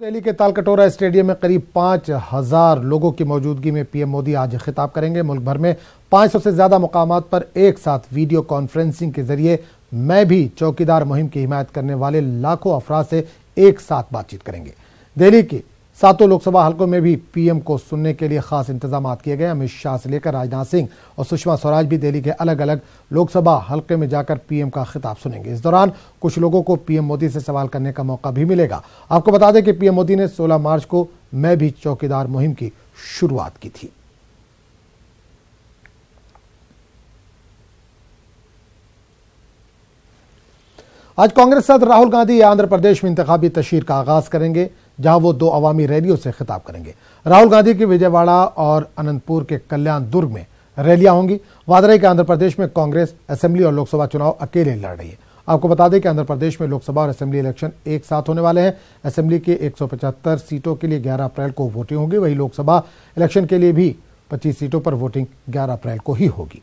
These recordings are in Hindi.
दिल्ली के तालकटोरा स्टेडियम में करीब 5,000 लोगों की मौजूदगी में पीएम मोदी आज खिताब करेंगे। मुल्क भर में 500 से ज्यादा मुकामात पर एक साथ वीडियो कॉन्फ्रेंसिंग के जरिए मैं भी चौकीदार मुहिम की हिमायत करने वाले लाखों अफराद से एक साथ बातचीत करेंगे। दिल्ली के 7 लोकसभा हलकों में भी पीएम को सुनने के लिए खास इंतजाम किए गए। अमित शाह से लेकर राजनाथ सिंह और सुषमा स्वराज भी दिल्ली के अलग अलग लोकसभा हलके में जाकर पीएम का खिताब सुनेंगे। इस दौरान कुछ लोगों को पीएम मोदी से सवाल करने का मौका भी मिलेगा। आपको बता दें कि पीएम मोदी ने 16 मार्च को मैं भी चौकीदार मुहिम की शुरुआत की थी। आज कांग्रेस सदर राहुल गांधी आंध्र प्रदेश में इंतखाबी तशहीर का आगाज करेंगे, जहां वो 2 अवामी रैलियों से खिताब करेंगे। राहुल गांधी की विजयवाड़ा और अनंतपुर के कल्याण दुर्ग में रैलियां होंगी। वादा है कि आंध्र प्रदेश में कांग्रेस असेंबली और लोकसभा चुनाव अकेले लड़ रही है। आपको बता दें कि आंध्र प्रदेश में लोकसभा और असेंबली इलेक्शन एक साथ होने वाले हैं। असेंबली के 175 सीटों के लिए 11 अप्रैल को वोटिंग होगी। वहीं लोकसभा इलेक्शन के लिए भी 25 सीटों पर वोटिंग 11 अप्रैल को ही होगी।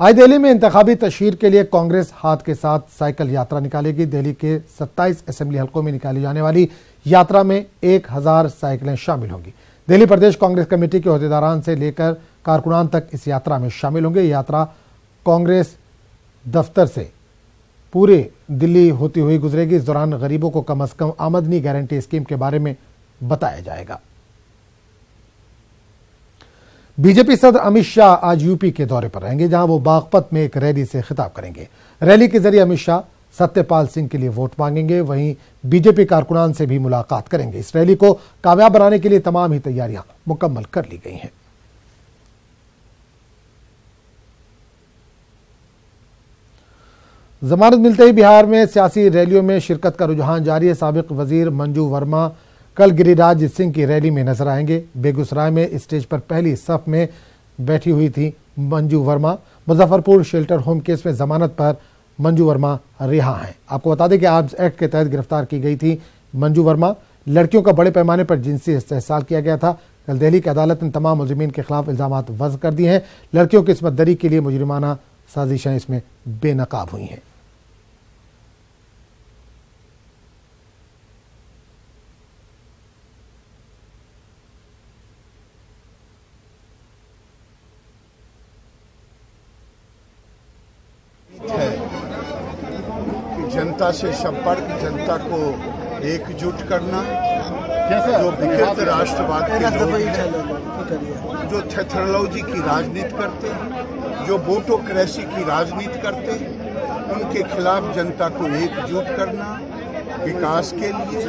आज दिल्ली में इंतखाबी तशहीर के लिए कांग्रेस हाथ के साथ साइकिल यात्रा निकालेगी। दिल्ली के 27 असेंबली हलकों में निकाली जाने वाली यात्रा में 1000 साइकिलें शामिल होंगी। दिल्ली प्रदेश कांग्रेस कमेटी के ओहदेदारान से लेकर कारकुनान तक इस यात्रा में शामिल होंगे। यात्रा कांग्रेस दफ्तर से पूरे दिल्ली होती हुई गुजरेगी। इस दौरान गरीबों को कम से कम आमदनी गारंटी स्कीम के बारे में बताया जाएगा। बीजेपी सदर अमित शाह आज यूपी के दौरे पर रहेंगे, जहां वो बागपत में एक रैली से खिताब करेंगे। रैली के जरिए अमित शाह सत्यपाल सिंह के लिए वोट मांगेंगे। वहीं बीजेपी कारकुनान से भी मुलाकात करेंगे। इस रैली को कामयाब बनाने के लिए तमाम ही तैयारियां मुकम्मल कर ली गई हैं। जमानत मिलते ही बिहार में सियासी रैलियों में शिरकत का रुझान जारी है। साबिक वजीर मंजू वर्मा कल गिरिराज सिंह की रैली में नजर आएंगे। बेगूसराय में स्टेज पर पहली सफ में बैठी हुई थी Manju Verma. Muzaffarpur shelter home case में जमानत पर मंजू वर्मा रिहा हैं। आपको बता दें कि आर्म्स एक्ट के तहत गिरफ्तार की गई थी मंजू वर्मा। लड़कियों का बड़े पैमाने पर जिनसी इस्तेहसाल किया गया था। कल दिल्ली की अदालत ने तमाम मुलजिमीन के खिलाफ इल्जाम वज़ कर दिए हैं। लड़कियों की इस्मत दरी के लिए मुजरिमाना साजिशें इसमें बेनकाब हुई हैं। है कि जनता से संपर्क, जनता को एकजुट करना, जो विकृत राष्ट्रवाद के लोग जो थेथरोलॉजी की राजनीति करते हैं, जो वोटोक्रेसी की राजनीति करते हैं, उनके खिलाफ जनता को एकजुट करना, विकास के लिए,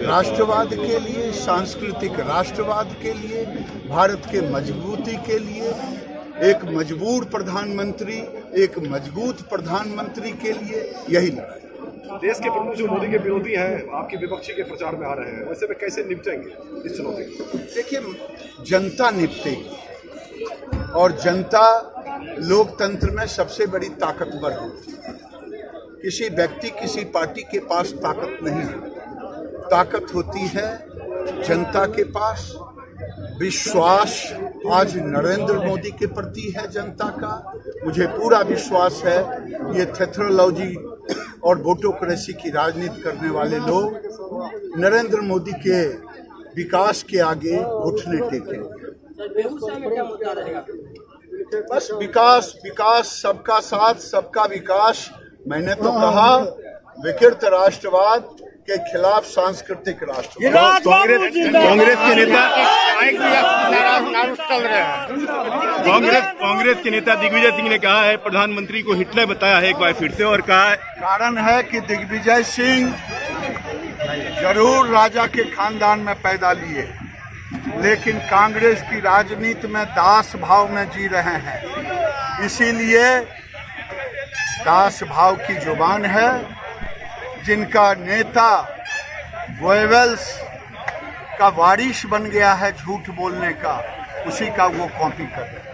राष्ट्रवाद के लिए, सांस्कृतिक राष्ट्रवाद के लिए, भारत के मजबूती के लिए, एक मजबूर प्रधानमंत्री, एक मजबूत प्रधानमंत्री के लिए यही लड़ाई। देश के प्रमुख जो मोदी के विरोधी हैं, आपके विपक्षी के प्रचार में आ रहे हैं, वैसे में कैसे निपटेंगे इस चुनौती को? देखिए, जनता निपटेगी और जनता लोकतंत्र में सबसे बड़ी ताकतवर होती है। किसी व्यक्ति, किसी पार्टी के पास ताकत नहीं है। ताकत होती है जनता के पास। विश्वास आज नरेंद्र मोदी के प्रति है जनता का। मुझे पूरा विश्वास है ये थेथरोलॉजी और वोटोक्रेसी की राजनीति करने वाले लोग नरेंद्र मोदी के विकास के आगे घुटने टेकेंगे। बस विकास, विकास, सबका साथ, सबका विकास। मैंने तो कहा विकृत राष्ट्रवाद के खिलाफ सांस्कृतिक राष्ट्रवाद। कांग्रेस के नेता चल रहे हैं। कांग्रेस के नेता दिग्विजय सिंह ने कहा है प्रधानमंत्री को हिटलर बताया है एक बार फिर से, और कहा है कारण है कि दिग्विजय सिंह जरूर राजा के खानदान में पैदा लिए, लेकिन कांग्रेस की राजनीति में दास भाव में जी रहे हैं। इसीलिए दास भाव की जुबान है। जिनका नेता गोएबल्स का वारिस बन गया है झूठ बोलने का, उसी का वो कॉपी कर रहे हैं।